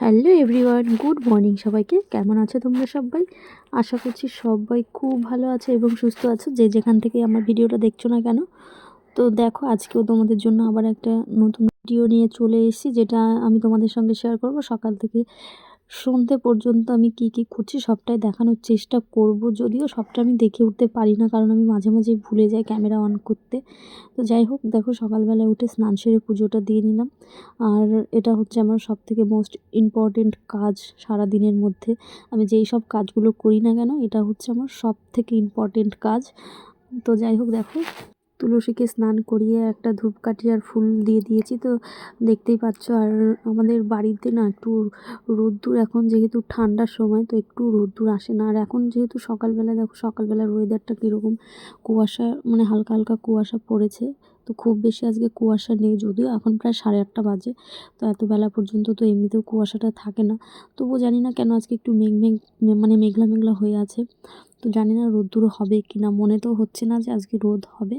Hello everyone, good morning সবাইকে। কেমন আছো তোমরা সবাই? আশা করছি সবাই খুব ভালো আছে এবং সুস্থ আছো, যে যেখান থেকে আমার ভিডিওটা দেখছো না কেন। তো দেখো, আজকেও তোমাদের জন্য আবার একটা নতুন ভিডিও নিয়ে চলে এসেছি, যেটা আমি তোমাদের সঙ্গে শেয়ার করব। সকাল থেকে সন্ধে পর্যন্ত আমি কি কি করছি সবটাই দেখানোর চেষ্টা করব। যদিও সবটা আমি দেখে উঠতে পারি না, কারণ আমি মাঝে মাঝে ভুলে যাই ক্যামেরা অন করতে। তো যাই হোক, দেখো সকালবেলায় উঠে স্নান সেরে পুজোটা দিয়ে নিলাম। আর এটা হচ্ছে আমার সবথেকে মোস্ট ইম্পর্টেন্ট কাজ সারা দিনের মধ্যে। আমি যেই সব কাজগুলো করি না কেন, এটা হচ্ছে আমার সবথেকে ইম্পর্টেন্ট কাজ। তো যাই হোক, দেখো তুলসীকে স্নান করিয়ে একটা ধূপকাঠি আর ফুল দিয়ে দিয়েছি, তো দেখতেই পাচ্ছ। আর আমাদের বাড়িতে না একটু রোদ্দুর, এখন যেহেতু ঠান্ডার সময়, তো একটু রোদ্দুর আসে না। আর এখন যেহেতু সকালবেলা, দেখো সকালবেলার ওয়েদারটা কীরকম, কুয়াশা, মানে হালকা হালকা কুয়াশা পড়েছে। তো খুব বেশি আজকে কুয়াশা নেই, যদিও এখন প্রায় 8:30 বাজে। তো এত বেলা পর্যন্ত তো এমনিতেও কুয়াশাটা থাকে না। তবুও জানি না কেন আজকে একটু মানে মেঘলা মেঘলা হয়ে আছে। তো জানি না রোদ্দুর হবে কি না, মনে তো হচ্ছে না যে আজকে রোদ হবে।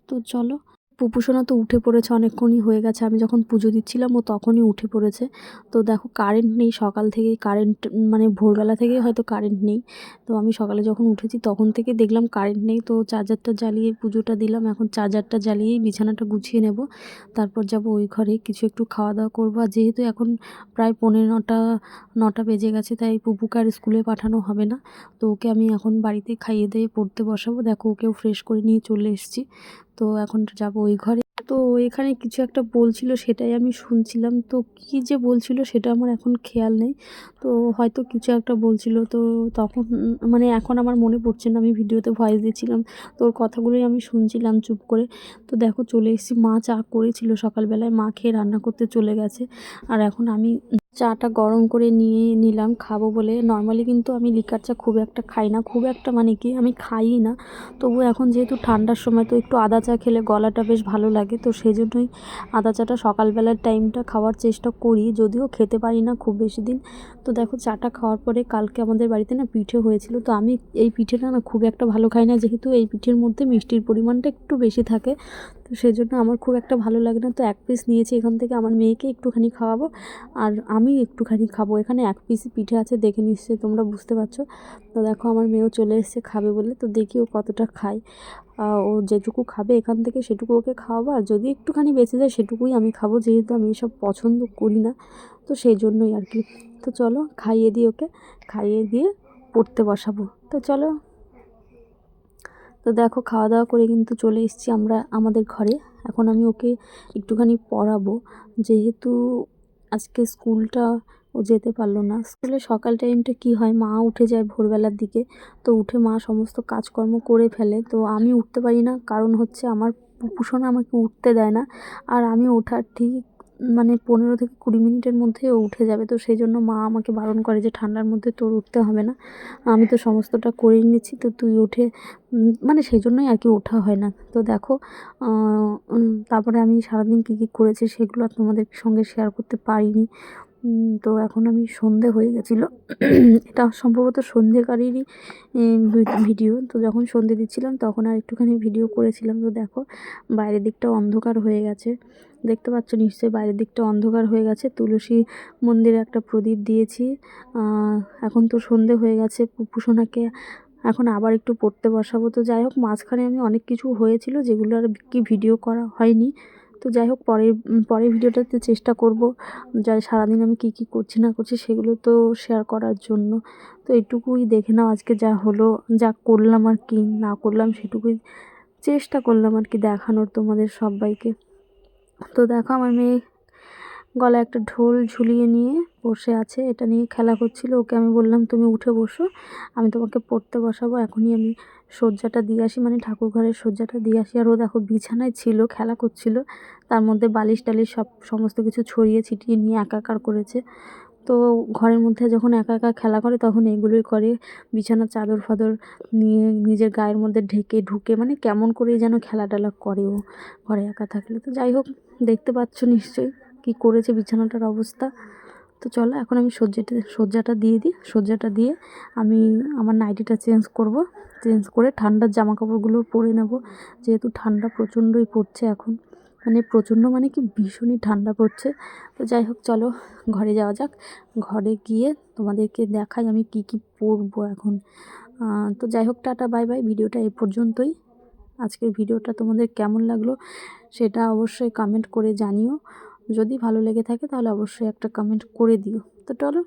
তো চলো, পুপুসোনা তো উঠে পড়েছে, অনেকক্ষণই হয়ে গেছে। আমি যখন পুজো দিচ্ছিলাম ও তখনই উঠে পড়েছে। তো দেখো কারেন্ট নেই সকাল থেকেই, কারেন্ট মানে ভোরবেলা থেকেই হয়তো কারেন্ট নেই। তো আমি সকালে যখন উঠেছি তখন থেকে দেখলাম কারেন্ট নেই। তো চার্জারটা জ্বালিয়ে পুজোটা দিলাম। এখন চার্জারটা জ্বালিয়েই বিছানাটা গুছিয়ে নেব, তারপর যাব ওই ঘরে কিছু একটু খাওয়া দাওয়া করবো। আর যেহেতু এখন প্রায় 9:45 বেজে গেছে, তাই পুপুকে আর স্কুলে পাঠানো হবে না। তো ওকে আমি এখন বাড়িতে খাইয়ে দিয়ে পড়তে বসাবো। দেখো ওকেও ফ্রেশ করে নিয়ে চলে এসেছি। তো এখন যাবো ওই ঘরে। তো এখানে কিছু একটা বলছিল, সেটাই আমি শুনছিলাম। তো কী যে বলছিল সেটা আমার এখন খেয়াল নেই। তো হয়তো কিছু একটা বলছিল, তো তখন মানে এখন আমার মনে পড়ছে না, আমি ভিডিওতে ভয়েস দিচ্ছিলাম। তো ওর কথাগুলোই আমি শুনছিলাম চুপ করে। তো দেখো চলে এসেছি। মা চা করেছিল সকালবেলায়, মা খেয়ে রান্না করতে চলে গেছে। আর এখন আমি চাটা গরম করে নিয়ে নিলাম খাবো বলে। নর্মালি কিন্তু আমি লিকার চা খুব একটা খাই না, খুব একটা মানে কি আমি খাইই না। তবু এখন যেহেতু ঠান্ডার সময়, তো একটু আদা চা খেলে গলাটা বেশ ভালো লাগে। তো সেই জন্যই আদা চাটা সকালবেলার টাইমটা খাওয়ার চেষ্টা করি, যদিও খেতে পারি না খুব বেশি দিন। তো দেখো চাটা খাওয়ার পরে কালকে আমাদের বাড়িতে না পিঠে হয়েছিল। তো আমি এই পিঠেটা না খুব একটা ভালো খাই না, যেহেতু এই পিঠের মধ্যে মিষ্টির পরিমাণটা একটু বেশি থাকে। তো সেই জন্য আমার খুব একটা ভালো লাগে না। তো এক পিস নিয়েছি এখান থেকে, আমার মেয়েকে একটুখানি খাওয়াবো আর আমি একটুখানি খাবো। এখানে এক পিসই পিঠে আছে, দেখে নিশ্চয়ই তোমরা বুঝতে পারছো। তো দেখো আমার মেয়েও চলে এসেছে খাবে বলে। তো দেখি ও কতটা খায়। ও যেটুকু খাবে এখান থেকে সেটুকু ওকে খাওয়াবো, আর যদি একটুখানি বেঁচে যায় সেটুকুই আমি খাবো, যেহেতু আমি এসব পছন্দ করি না। তো সেই জন্যই আর কি। তো চলো খাইয়ে দিই ওকে, খাইয়ে দিয়ে পড়তে বসাবো। তো চলো। তো দেখো খাওয়া দাওয়া করে কিন্তু চলে এসেছি আমরা আমাদের ঘরে। এখন আমি ওকে একটুখানি পড়াবো, যেহেতু আজকে স্কুলটা ও যেতে পারলো না। স্কুলে সকাল টাইমটা কি হয়, মা উঠে যায় ভোরবেলার দিকে। তো উঠে মা সমস্ত কাজকর্ম করে ফেলে। তো আমি উঠতে পারি না, কারণ হচ্ছে আমার পুপুসোনা আমাকে উঠতে দেয় না। আর আমি ওঠার ঠিক মানে 15 থেকে 20 মিনিটের মধ্যে ও উঠে যাবে। তো সেই জন্য মা আমাকে বারণ করে যে ঠান্ডার মধ্যে তোর উঠতে হবে না, আমি তো সমস্তটা করেই নিচ্ছি, তো তুই উঠে মানে সেই জন্যই আর কি ওঠা হয় না। তো দেখো তারপরে আমি সারাদিন কী কী করেছি সেগুলো আর তোমাদের সঙ্গে শেয়ার করতে পারিনি। তো এখন আমি সন্ধে হয়ে গেছিলো এটা সম্ভবত সন্ধেকারেরই ভিডিও। তো যখন সন্ধে দিচ্ছিলাম তখন আর একটুখানি ভিডিও করেছিলাম। তো দেখো বাইরের দিকটা অন্ধকার হয়ে গেছে, দেখতে পাচ্ছ নিশ্চয়ই বাইরের দিকটা অন্ধকার হয়ে গেছে। তুলসী মন্দিরে একটা প্রদীপ দিয়েছি। এখন তো সন্ধে হয়ে গেছে, পুপুসোনাকে এখন আবার একটু পড়তে বসাবো। তো যাই হোক, মাঝখানে আমি অনেক কিছু হয়েছিল যেগুলো আর কি ভিডিও করা হয়নি। তো যাই হোক, পরের ভিডিওটাতে চেষ্টা করব যা সারাদিন আমি কি কি করছি না করছি সেগুলো তো শেয়ার করার জন্য। তো এটুকুই দেখে নাও আজকে যা হলো, যা করলাম আর কি না করলাম সেটুকুই চেষ্টা করলাম আর কি দেখানোর তোমাদের সবাইকে। তো দেখো আমার মেয়ে গলায় একটা ঢোল ঝুলিয়ে নিয়ে বসে আছে, এটা নিয়ে খেলা করছিল। ওকে আমি বললাম তুমি উঠে বসো, আমি তোমাকে পড়তে বসাবো। এখনই আমি সজ্জাটা দিয়ে আসি, মানে ঠাকুর ঘরের সজ্জাটা দিয়ে আসি। আর ও দেখো বিছানায় ছিল, খেলা করছিল, তার মধ্যে বালিশ টালিশ সমস্ত কিছু ছড়িয়ে ছিটিয়ে নিয়ে একাকার করেছে। তো ঘরের মধ্যে যখন একা একা খেলা করে তখন এগুলোই করে, বিছানার চাদর ফাদর নিয়ে নিজের গায়ের মধ্যে ঢেকে ঢুকে, মানে কেমন করে যেন খেলা টেলা করে ও ঘরে একা থাকলে। তো যাই হোক, দেখতে পাচ্ছ নিশ্চয়ই কি করেছে বিছানাটার অবস্থা। তো চলো এখন আমি সজ্জাটা দিয়ে দিই। সজ্জাটা দিয়ে আমি আমার নাইটিটা চেঞ্জ করব, চেঞ্জ করে ঠান্ডার জামা কাপড়গুলো পরে নেব, যেহেতু ঠান্ডা প্রচণ্ডই পড়ছে এখন। মানে প্রচণ্ড মানে কি ভীষণই ঠান্ডা পড়ছে। তো যাই হোক চলো ঘরে যাওয়া যাক, ঘরে গিয়ে তোমাদেরকে দেখাই আমি কি কি পরবো এখন। তো যাই হোক টাটা বাই বাই, ভিডিওটা এই পর্যন্তই। আজকের ভিডিওটা তোমাদের কেমন লাগলো সেটা অবশ্যই কমেন্ট করে জানিও। যদি ভালো লেগে থাকে তাহলে অবশ্যই একটা কমেন্ট করে দিও। তো চলো।